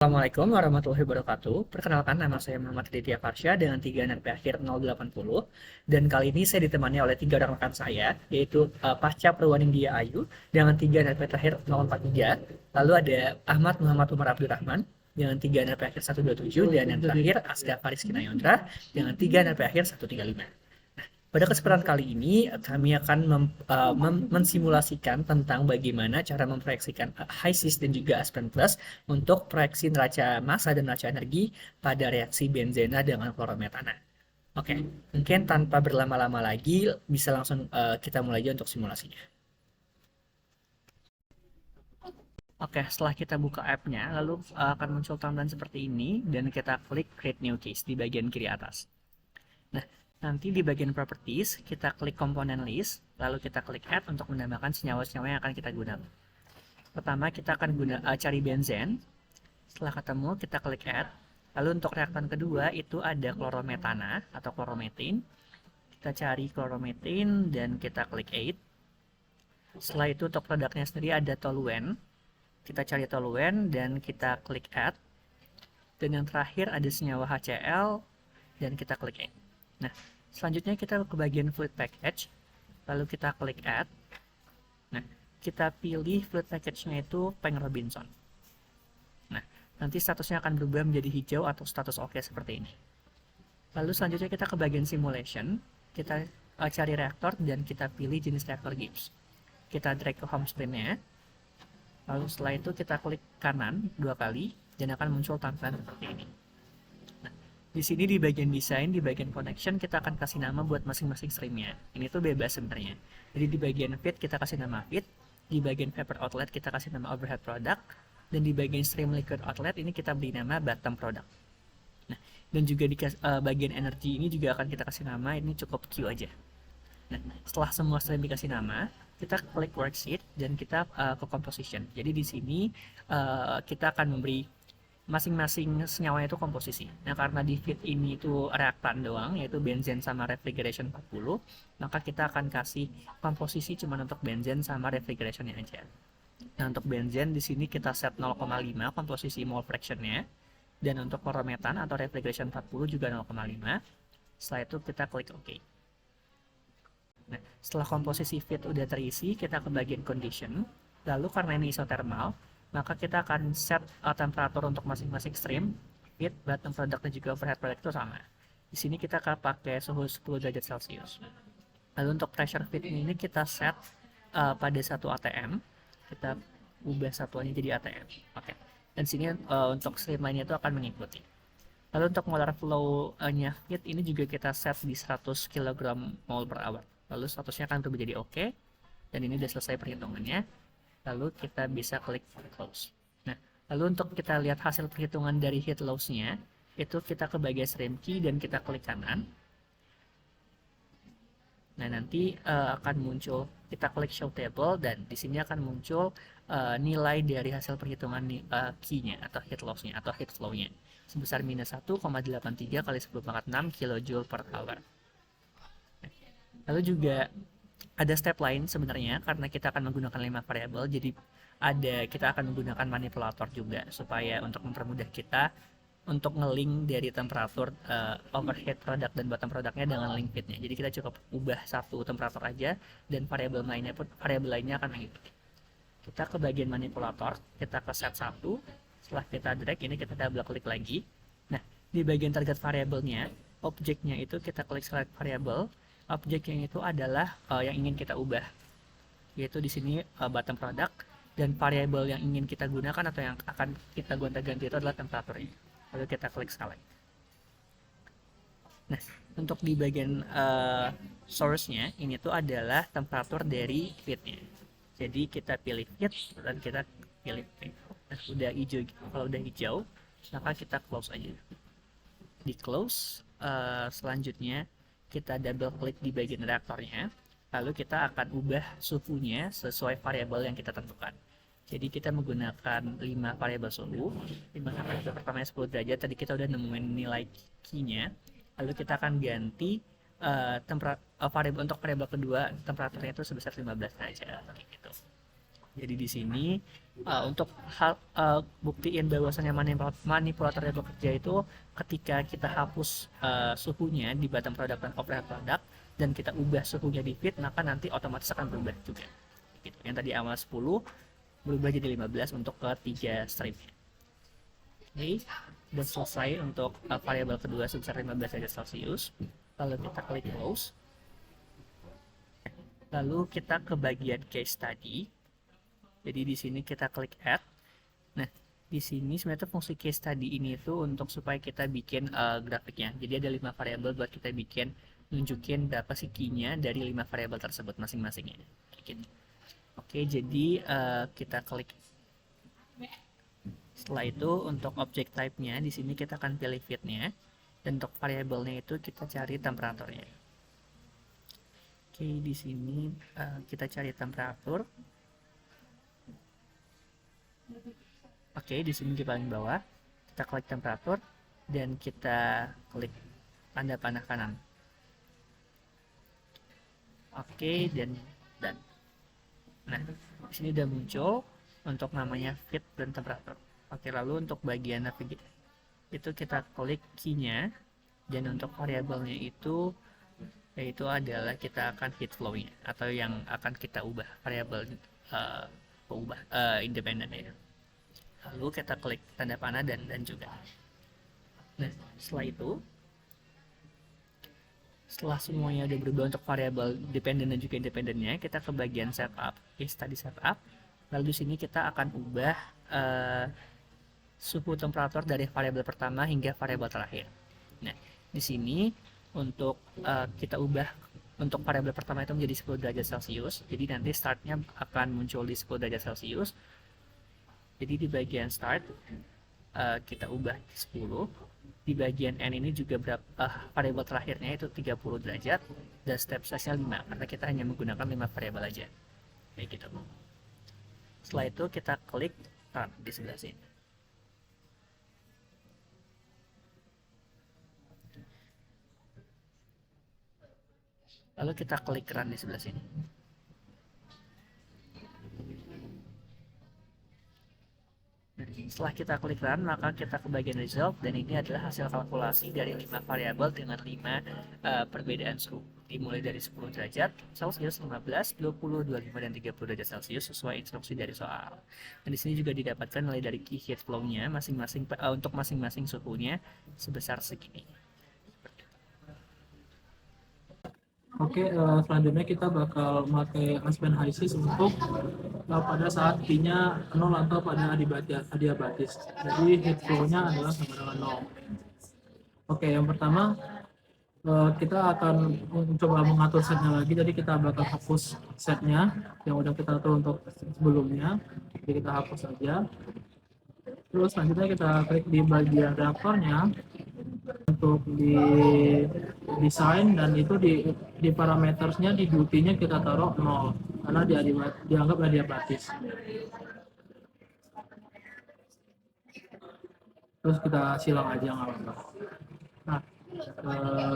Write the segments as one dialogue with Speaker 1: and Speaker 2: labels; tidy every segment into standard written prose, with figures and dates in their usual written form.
Speaker 1: Assalamualaikum warahmatullahi wabarakatuh. Perkenalkan, nama saya Muhammad Aditya Farsya dengan 3 NRP akhir 080. Dan kali ini saya ditemani oleh 3 orang rekan saya, yaitu Pasca Purwaningdia Ayu dengan 3 NRP terakhir 043. Lalu ada Ahmad Muhammad Umar Abdurrahman dengan 3 NRP akhir 127. Dan yang terakhir Asda Faris Kinayondra dengan 3 NRP akhir 135. Pada kesempatan kali ini, kami akan mensimulasikan tentang bagaimana cara memproyeksikan HISIS dan juga Aspen Plus untuk proyeksi neraca massa dan neraca energi pada reaksi benzena dengan klorometana. Oke, mungkin tanpa berlama-lama lagi, bisa langsung kita mulai aja untuk simulasinya. Oke, setelah kita buka app-nya, lalu akan muncul tampilan seperti ini, dan kita klik Create New Case di bagian kiri atas. Nah, nanti di bagian Properties, kita klik Component List, lalu kita klik Add untuk menambahkan senyawa-senyawa yang akan kita gunakan. Pertama, kita akan cari benzen. Setelah ketemu, kita klik Add. Lalu untuk reaktan kedua, itu ada klorometana atau klorometin. Kita cari klorometin dan kita klik Add. Setelah itu untuk produknya sendiri ada toluen. Kita cari toluen dan kita klik Add. Dan yang terakhir ada senyawa HCl dan kita klik Add. Nah, selanjutnya kita ke bagian fluid package, lalu kita klik add. Nah, kita pilih fluid package-nya itu Peng Robinson. Nah, nanti statusnya akan berubah menjadi hijau atau status oke seperti ini. Lalu selanjutnya kita ke bagian simulation, kita cari reaktor dan kita pilih jenis reaktor Gibbs. Kita drag ke home screen-nya, lalu setelah itu kita klik kanan 2 kali dan akan muncul tampilan seperti ini. Di sini di bagian desain, di bagian connection, kita akan kasih nama buat masing-masing streamnya. Ini tuh bebas sebenarnya. Jadi di bagian feed kita kasih nama feed, di bagian vapor outlet kita kasih nama overhead product, dan di bagian stream liquid outlet ini kita beri nama bottom product. Nah, dan juga di bagian energy ini juga akan kita kasih nama, ini cukup Q aja. Nah, setelah semua stream dikasih nama, kita klik worksheet dan kita ke composition. Jadi di sini kita akan memberi masing-masing senyawanya itu komposisi. Nah, karena di feed ini itu reaktan doang, yaitu benzen sama refrigeration 40, maka kita akan kasih komposisi cuma untuk benzen sama refrigerationnya aja. Nah, untuk benzen di sini kita set 0,5 komposisi mole fraction-nya, dan untuk klorometan atau refrigeration 40 juga 0,5. Setelah itu kita klik OK. Nah, setelah komposisi feed udah terisi, kita ke bagian condition. Lalu karena ini isothermal, maka kita akan set temperatur untuk masing-masing stream, feed, bottom product dan juga overhead product itu sama. Di sini kita akan pakai suhu 10 derajat Celcius. Lalu untuk pressure feed ini kita set pada 1 atm. Kita ubah satuannya jadi atm. Oke. Dan sini untuk stream lainnya itu akan mengikuti. Lalu untuk molar flow-nya feed ini juga kita set di 100 kg mol per hour. Lalu statusnya akan berubah jadi oke. Dan ini sudah selesai perhitungannya. Lalu kita bisa klik close. Nah, lalu untuk kita lihat hasil perhitungan dari heat loss-nya, itu kita ke bagian stream key dan kita klik kanan. Nah, nanti akan muncul, kita klik show table dan di sini akan muncul nilai dari hasil perhitungan key-nya atau heat loss-nya atau heat flow-nya sebesar minus 1,83 kali 10 pangkat 6 kJ per hour. Nah, lalu juga ada step lain sebenarnya karena kita akan menggunakan 5 variabel, jadi kita akan menggunakan manipulator juga supaya untuk mempermudah kita untuk nge-link dari temperatur overhead product dan bottom productnya dengan link feednya. Jadi kita cukup ubah satu temperatur aja dan variabel lainnya akan mengikuti. Kita ke bagian manipulator, kita ke set 1, setelah kita drag ini kita double klik lagi. Nah, di bagian target variabelnya, objeknya itu kita klik select variable. Objek yang itu adalah yang ingin kita ubah, yaitu di sini bottom product, dan variabel yang ingin kita gunakan atau yang akan kita gonta-ganti itu adalah temperaturnya. Lalu kita klik select. Nah, untuk di bagian source-nya ini tuh adalah temperatur dari feed-nya. Jadi kita pilih feed dan kita pilih feed. Nah, udah hijau. Kalau udah hijau, maka kita close aja. Di close, selanjutnya kita double klik di bagian reaktornya, lalu kita akan ubah suhunya sesuai variabel yang kita tentukan. Jadi kita menggunakan 5 variabel suhu, dimana variabel pertamanya 10 derajat, tadi kita udah nemuin nilai key-nya, lalu kita akan ganti variabel untuk variabel kedua, temperaturnya itu sebesar 15 derajat, gitu. Jadi di sini Untuk hal buktiin bahwasannya manipulatornya bekerja itu ketika kita hapus suhunya di bottom product dan overhead product dan kita ubah suhunya di feed, maka nanti otomatis akan berubah juga gitu. Yang tadi awal 10 berubah jadi 15 untuk ketiga streamnya. Oke, udah selesai untuk variabel kedua sebesar 15 derajat Celcius. Lalu kita klik close. Lalu kita ke bagian case study. Jadi di sini kita klik add. Nah, di sini sebenarnya fungsi case study ini itu untuk supaya kita bikin grafiknya. Jadi ada 5 variabel buat kita bikin nunjukin berapa sih key-nya dari 5 variabel tersebut masing-masingnya. Gitu. Oke, jadi kita klik. Setelah itu untuk object type-nya di sini kita akan pilih feed-nya dan untuk variabelnya itu kita cari temperaturnya. Oke, di sini kita cari temperatur. Oke, di sini di paling bawah kita klik temperatur dan kita klik tanda panah kanan. Oke, dan nah, di sini udah muncul untuk namanya feed dan temperatur. Oke, lalu untuk bagian navigasi itu kita klik key-nya dan untuk variabelnya itu yaitu adalah kita akan hit flow-nya atau yang akan kita ubah variabel independen ya. Lalu kita klik tanda panah dan juga. Nah, setelah semuanya udah berubah untuk variabel dependen dan juga independennya, kita ke bagian setup, case study setup. Lalu di sini kita akan ubah suhu temperatur dari variabel pertama hingga variabel terakhir. Nah, di sini untuk kita ubah untuk variabel pertama itu menjadi 10 derajat Celcius. Jadi nanti startnya akan muncul di 10 derajat Celcius. Jadi di bagian start kita ubah 10. Di bagian N ini juga variabel terakhirnya itu 30 derajat dan step size-nya 5 karena kita hanya menggunakan 5 variabel aja. Kayak gitu. Setelah itu kita klik run di sebelah sini. Lalu kita klik run di sebelah sini. Setelah kita klik run, maka kita ke bagian result dan ini adalah hasil kalkulasi dari 5 variabel dengan 5 perbedaan suhu. Dimulai dari 10 derajat Celcius, 15, 20, 25, dan 30 derajat Celcius sesuai instruksi dari soal. Dan di sini juga didapatkan nilai dari key heat flow-nya masing-masing untuk masing-masing suhunya sebesar segini.
Speaker 2: Oke, selanjutnya kita bakal pakai Aspen HISIS untuk pada saat P-nya 0 atau pada adiabatis. Jadi heat flow-nya adalah sama dengan 0. Oke, yang pertama kita akan mencoba mengatur setnya lagi. Jadi kita bakal hapus setnya yang udah kita atur untuk sebelumnya. Jadi kita hapus saja. Terus selanjutnya kita klik di bagian reaktornya untuk di desain dan itu di parametersnya di duty-nya kita taruh 0 karena dianggap adiabatis. Terus kita silang aja nggak apa-apa. Nah,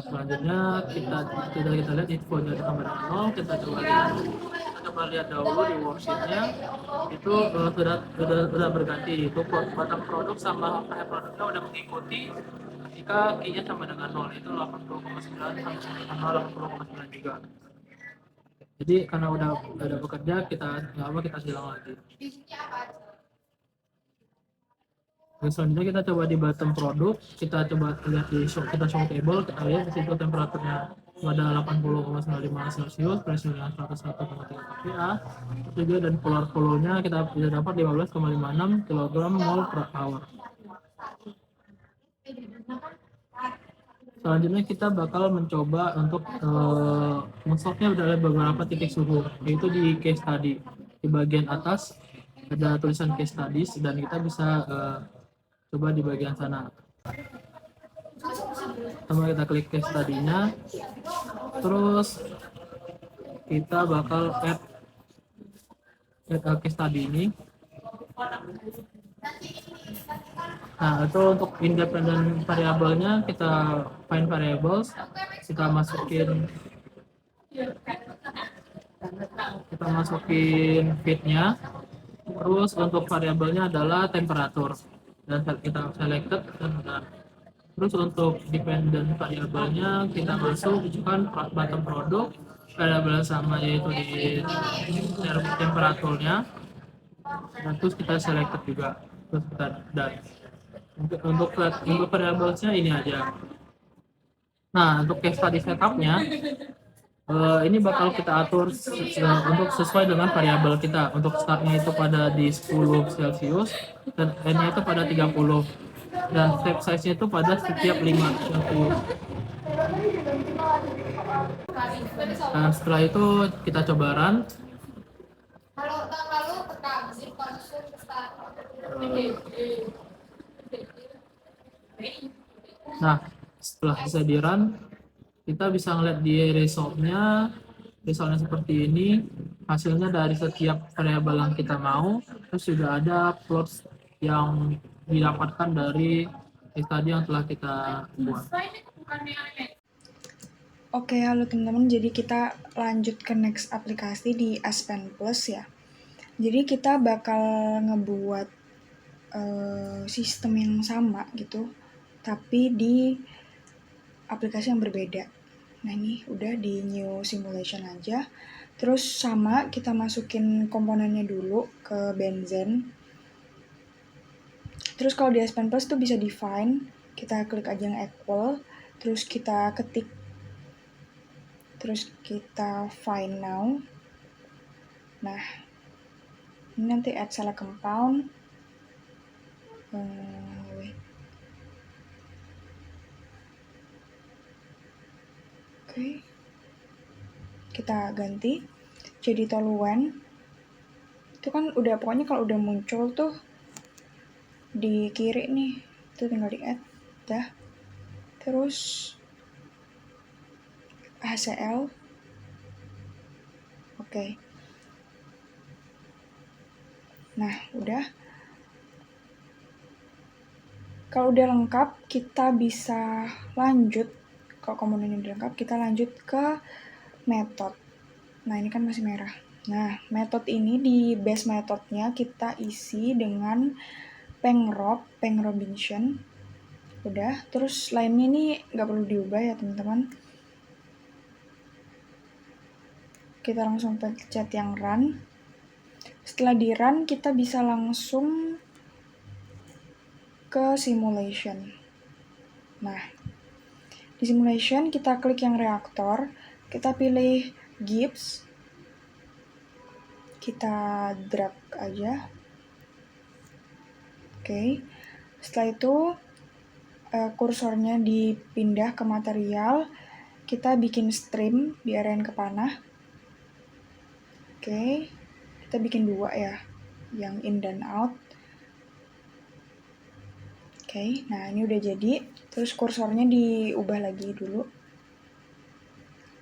Speaker 2: selanjutnya kita lihat infonya sama dengan 0. Kita coba lihat dahulu di worksheet-nya itu sudah berganti. Itu batang produk sama overhead produknya udah mengikuti ketika key-nya sama dengan 0 itu 80,9 sama 80,9 juga. Jadi karena udah bekerja kita silang lagi. Dan selanjutnya kita coba di bottom produk, kita coba lihat kita show table, kita lihat di situ temperaturnya ada 80,95 Celcius, pressure-nya 101,3 kPa, juga dan polar flow-nya kita bisa dapat 15,56 kg mol per hour. Selanjutnya kita bakal mencoba untuk men-sortnya dari beberapa titik suhu, yaitu di case study. Di bagian atas ada tulisan case studies dan kita bisa coba di bagian sana. Pertama kita klik case study-nya, terus kita bakal add case study ini. Nah, itu untuk independent variabelnya kita find variables, kita masukin feed-nya. Terus untuk variabelnya adalah temperatur dan kita selected dan run. Terus untuk dependent variabelnya kita masuk kan bottom produk variabel sama yaitu di temperaturnya, dan terus kita selected juga, terus kita done. Untuk variabelnya ini aja. Nah, untuk case study setupnya ini bakal kita atur untuk sesuai dengan variabel kita. Untuk startnya itu pada di 10 Celcius dan endnya itu pada 30, dan step size-nya itu pada setiap 5 Celcius. Dan setelah itu kita coba run. Nah, setelah bisa di run, kita bisa ngeliat di resultnya seperti ini. Hasilnya dari setiap variabel yang kita mau, terus juga ada plots yang didapatkan dari case tadi yang telah kita buat.
Speaker 3: Oke, halo teman-teman. Jadi kita lanjut ke next aplikasi di Aspen Plus ya. Jadi kita bakal ngebuat sistem yang sama gitu, tapi di aplikasi yang berbeda. Nah ini udah di new simulation aja. Terus sama kita masukin komponennya dulu ke Benzen. Terus kalau di Aspen Plus tuh bisa define, kita klik aja yang equal, terus kita ketik, terus kita find now. Nah, ini nanti add select compound. Oke. Kita ganti jadi toluene. Itu kan udah, pokoknya kalau udah muncul tuh di kiri nih, itu tinggal di add, dah. Terus HCl. Oke. Nah, udah. Kalau udah lengkap, kita bisa lanjut. Kalau komponennya udah lengkap, kita lanjut ke method. Nah, ini kan masih merah. Nah, method ini di base methodnya kita isi dengan Peng-Robinson. Udah, terus lainnya ini nggak perlu diubah ya teman-teman. Kita langsung pencet yang run. Setelah di run, kita bisa langsung ke simulation. Nah, di simulation kita klik yang reaktor, kita pilih Gibbs, kita drag aja. Oke, setelah itu kursornya dipindah ke material, kita bikin stream diarahin ke panah. Oke, kita bikin 2 ya, yang in dan out. Oke, nah ini udah jadi. Terus kursornya diubah lagi dulu.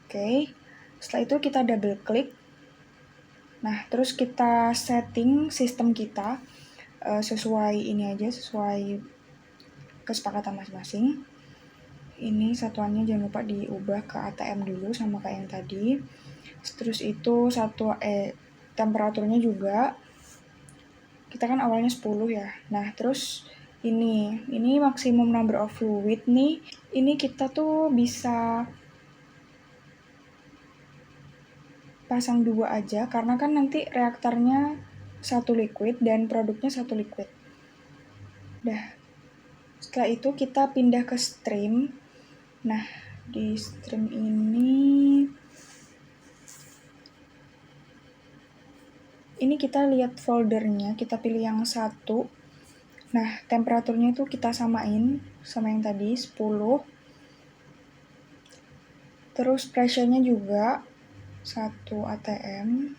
Speaker 3: Oke, setelah itu kita double klik. Nah, terus kita setting sistem kita sesuai ini aja, sesuai kesepakatan masing-masing. Ini satuannya jangan lupa diubah ke ATM dulu sama kayak yang tadi. Terus itu temperaturnya juga. Kita kan awalnya 10 ya. Nah, terus ini maximum number of fluid nih. Ini kita tuh bisa pasang 2 aja karena kan nanti reaktornya 1 liquid dan produknya 1 liquid. Dah. Setelah itu kita pindah ke stream. Nah, di stream ini kita lihat foldernya, kita pilih yang 1. Nah, temperaturnya itu kita samain sama yang tadi, 10. Terus pressure-nya juga 1 atm.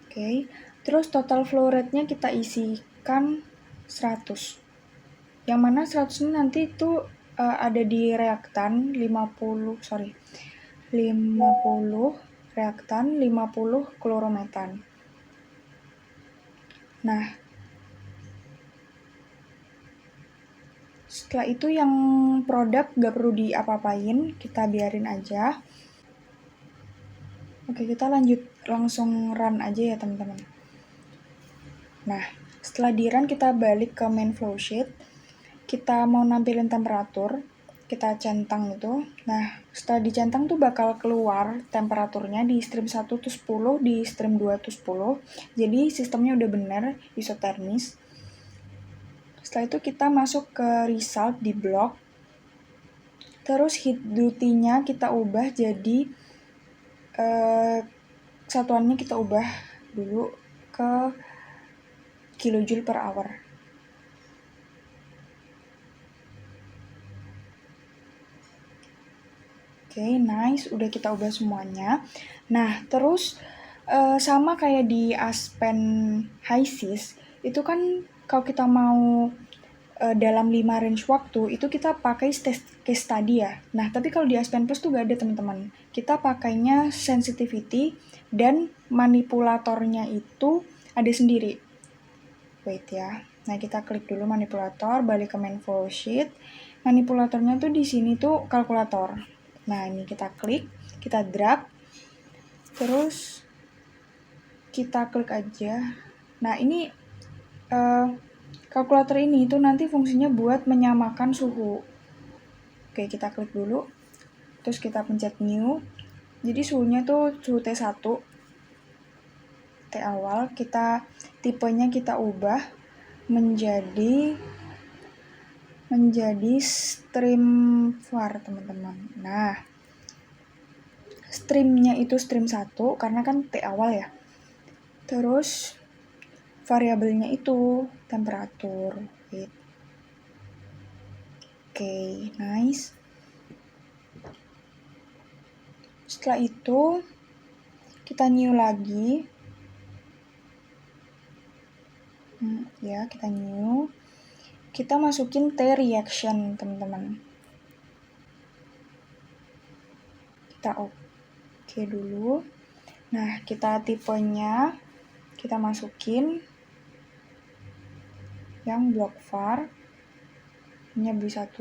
Speaker 3: Oke. Terus total flow rate-nya kita isikan 100. Yang mana 100 ini nanti itu ada di reaktan 50 reaktan, 50 klorometan. Nah, setelah itu yang produk gak perlu diapa-apain, kita biarin aja. Oke, kita lanjut langsung run aja ya teman-teman. Nah, setelah di run kita balik ke main flowsheet. Kita mau nampilin temperatur, kita centang itu. Nah, setelah dicentang tuh bakal keluar temperaturnya di stream 1 tuh 10, di stream 2 tuh 10. Jadi sistemnya udah bener, isotermis. Setelah itu kita masuk ke result di block. Terus heat duty-nya kita ubah jadi satuannya kita ubah dulu ke kilojoule per hour. Oke, nice. Udah kita ubah semuanya. Nah, terus sama kayak di Aspen HiSys, itu kan kalau kita mau dalam 5 range waktu, itu kita pakai case study ya. Nah, tapi kalau di Aspen Plus tuh gak ada teman-teman. Kita pakainya sensitivity dan manipulatornya itu ada sendiri. Wait ya. Nah, kita klik dulu manipulator, balik ke main flowsheet. Manipulatornya tuh di sini tuh kalkulator. Nah, ini kita klik, kita drag, terus kita klik aja. Nah, ini kalkulator ini itu nanti fungsinya buat menyamakan suhu. Oke, kita klik dulu, terus kita pencet new. Jadi suhunya tuh suhu T1, T awal. Tipenya kita ubah menjadi stream var, teman-teman. Nah, streamnya itu stream 1 karena kan T awal ya. Terus variabelnya itu temperatur. Oke, nice. Setelah itu kita new lagi. Ya, kita new. Kita masukin T reaction, teman-teman. Kita oke dulu. Nah, kita tipenya kita masukin yang block var. Ininya B1,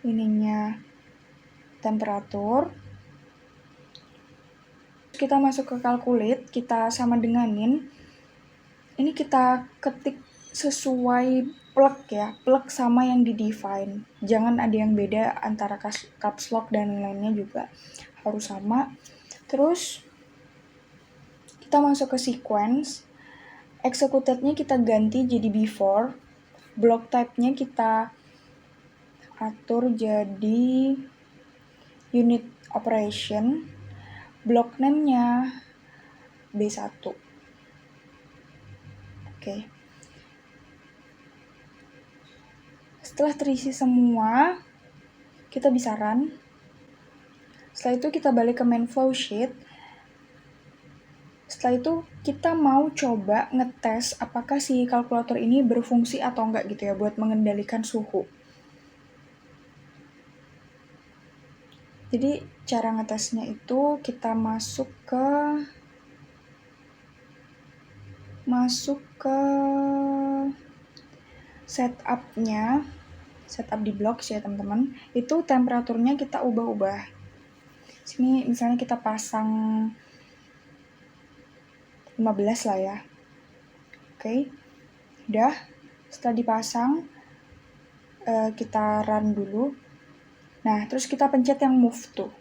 Speaker 3: ininya temperatur. Kita masuk ke calculate, kita sama denganin. Ini kita ketik sesuai plug ya, plug sama yang di define. Jangan ada yang beda antara caps lock dan lainnya juga harus sama. Terus kita masuk ke sequence. Executed-nya kita ganti jadi before. Block type-nya kita atur jadi unit operation. Block name-nya B1. Oke. Setelah terisi semua, kita bisa run. Setelah itu kita balik ke main flowsheet. Setelah itu kita mau coba ngetes apakah si kalkulator ini berfungsi atau enggak gitu ya buat mengendalikan suhu. Jadi cara ngetesnya itu kita masuk ke setup-nya, setup di blocks ya teman-teman. Itu temperaturnya kita ubah-ubah. Sini misalnya kita pasang 15 lah ya. Oke. Udah. Setelah dipasang, kita run dulu. Nah, terus kita pencet yang move to.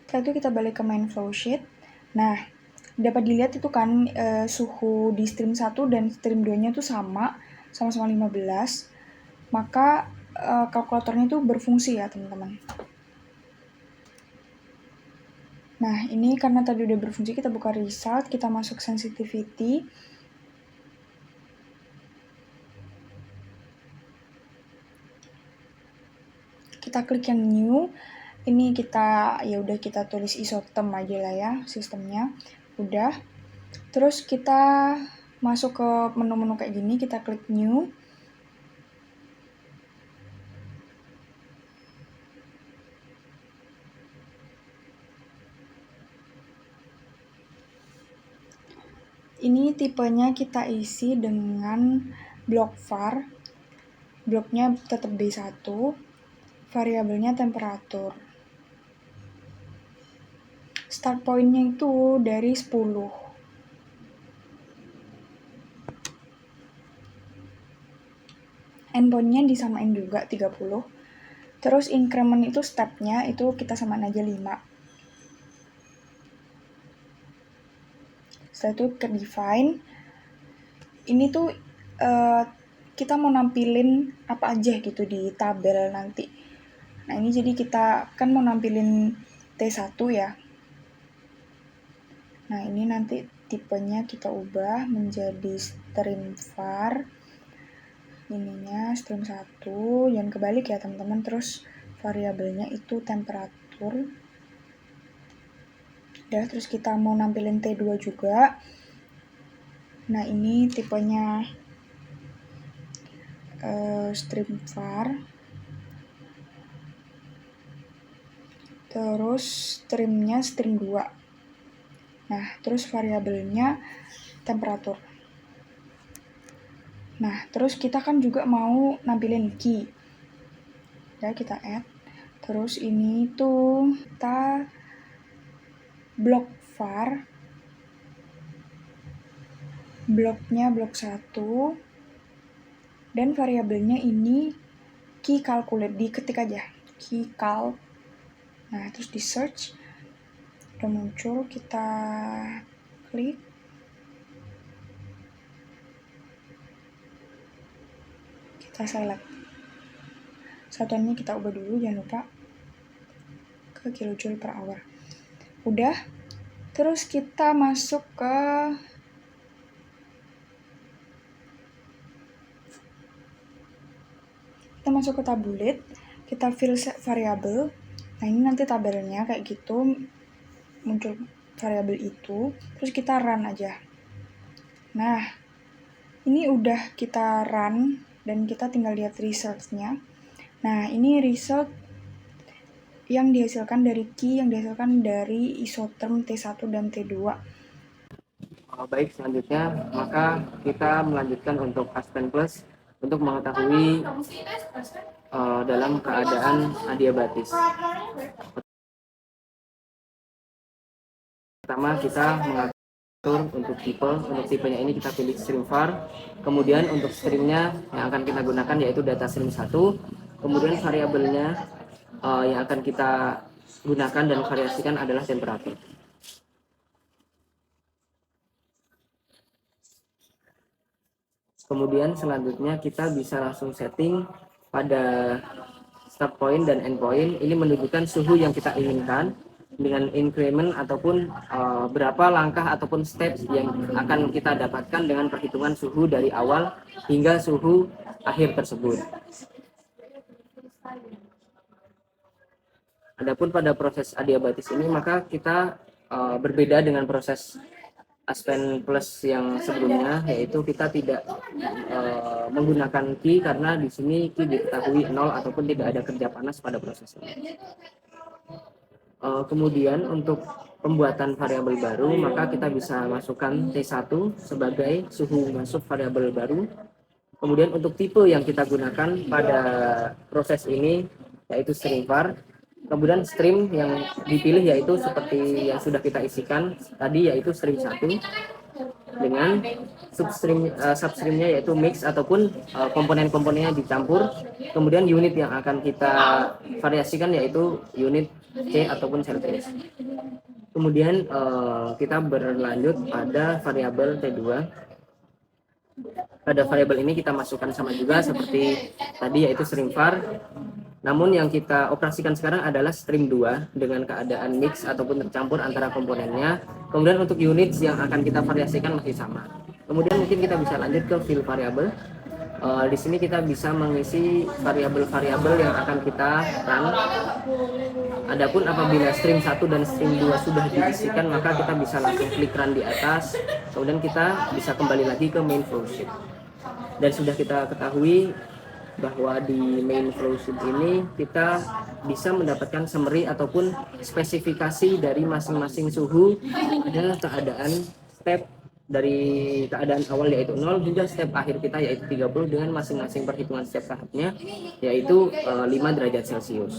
Speaker 3: Setelah itu kita balik ke main flowsheet. Nah, dapat dilihat itu kan suhu di stream 1 dan stream 2-nya tuh sama-sama 15. Maka kalkulatornya itu berfungsi ya, teman-teman. Nah, ini karena tadi udah berfungsi, kita buka result, kita masuk sensitivity. Kita klik yang new. Ini kita tulis isotem aja lah ya sistemnya. Udah. Terus kita masuk ke menu-menu kayak gini, kita klik new. Ini tipenya kita isi dengan block var. Bloknya tetap B1. Variabelnya temperatur. start point-nya itu dari 10. Endpoint-nya disamain juga 30. Terus increment itu step-nya itu kita samain aja 5. Setelah itu ke define. Ini tuh kita mau nampilin apa aja gitu di tabel nanti. Nah ini jadi kita kan mau nampilin T1 ya. Nah ini nanti tipenya kita ubah menjadi stream var. Ininya stream 1, jangan kebalik ya teman-teman. Terus variabelnya itu temperatur. Udah, terus kita mau nampilin T2 juga. Nah ini tipenya stream var. Terus streamnya stream 2. Nah, terus variabelnya temperatur. Nah, terus kita kan juga mau nampilin key. Ya, kita add. Terus ini tuh kita blok var. Bloknya blok 1. Dan variabelnya ini key calculate, diketik aja. Key cal. Nah, terus di search. Udah muncul, kita klik. Kita select. Satuannya kita ubah dulu, jangan lupa ke kilojoule per hour. Udah. Terus kita masuk ke tabulate, kita fill variable. Nah, ini nanti tabelnya kayak gitu, muncul variabel itu, terus kita run aja. Nah, ini udah kita run dan kita tinggal lihat results-nya. Nah, ini result yang dihasilkan dari key, yang dihasilkan dari isotherm T1 dan T2.
Speaker 4: Baik, selanjutnya maka kita melanjutkan untuk Aspen Plus untuk mengetahui dalam keadaan adiabatis. Pertama kita mengatur untuk tipenya ini kita pilih stream var. Kemudian untuk streamnya yang akan kita gunakan yaitu data stream 1. Kemudian variabelnya yang akan kita gunakan dan variasikan adalah temperatur. Kemudian selanjutnya kita bisa langsung setting pada start point dan end point. Ini menunjukkan suhu yang kita inginkan dengan increment ataupun berapa langkah ataupun steps yang akan kita dapatkan dengan perhitungan suhu dari awal hingga suhu akhir tersebut. Adapun pada proses adiabatis ini maka kita berbeda dengan proses Aspen Plus yang sebelumnya, yaitu kita tidak menggunakan key karena di sini key diketahui 0 ataupun tidak ada kerja panas pada proses ini. Kemudian untuk pembuatan variabel baru maka kita bisa masukkan T1 sebagai suhu masuk variabel baru. Kemudian untuk tipe yang kita gunakan pada proses ini yaitu stream var. Kemudian stream yang dipilih yaitu seperti yang sudah kita isikan tadi, yaitu stream 1 dengan substreamnya yaitu mix ataupun komponen-komponennya dicampur. Kemudian unit yang akan kita variasikan yaitu unit C ataupun Celsius. Kemudian kita berlanjut pada variabel T2. Pada variabel ini kita masukkan sama juga seperti tadi yaitu stream var. Namun yang kita operasikan sekarang adalah stream 2 dengan keadaan mix ataupun tercampur antara komponennya. Kemudian untuk units yang akan kita variasikan masih sama. Kemudian mungkin kita bisa lanjut ke fill variable. Di sini kita bisa mengisi variabel-variabel yang akan kita run. Adapun apabila stream 1 dan stream 2 sudah diisikan maka kita bisa langsung klik run di atas. Kemudian kita bisa kembali lagi ke main flowsheet. Dan sudah kita ketahui bahwa di main flowsheet ini kita bisa mendapatkan summary ataupun spesifikasi dari masing-masing suhu pada keadaan step dari keadaan awal yaitu 0 hingga step akhir kita yaitu 30 dengan masing-masing perhitungan step tahapnya yaitu 5 derajat Celcius.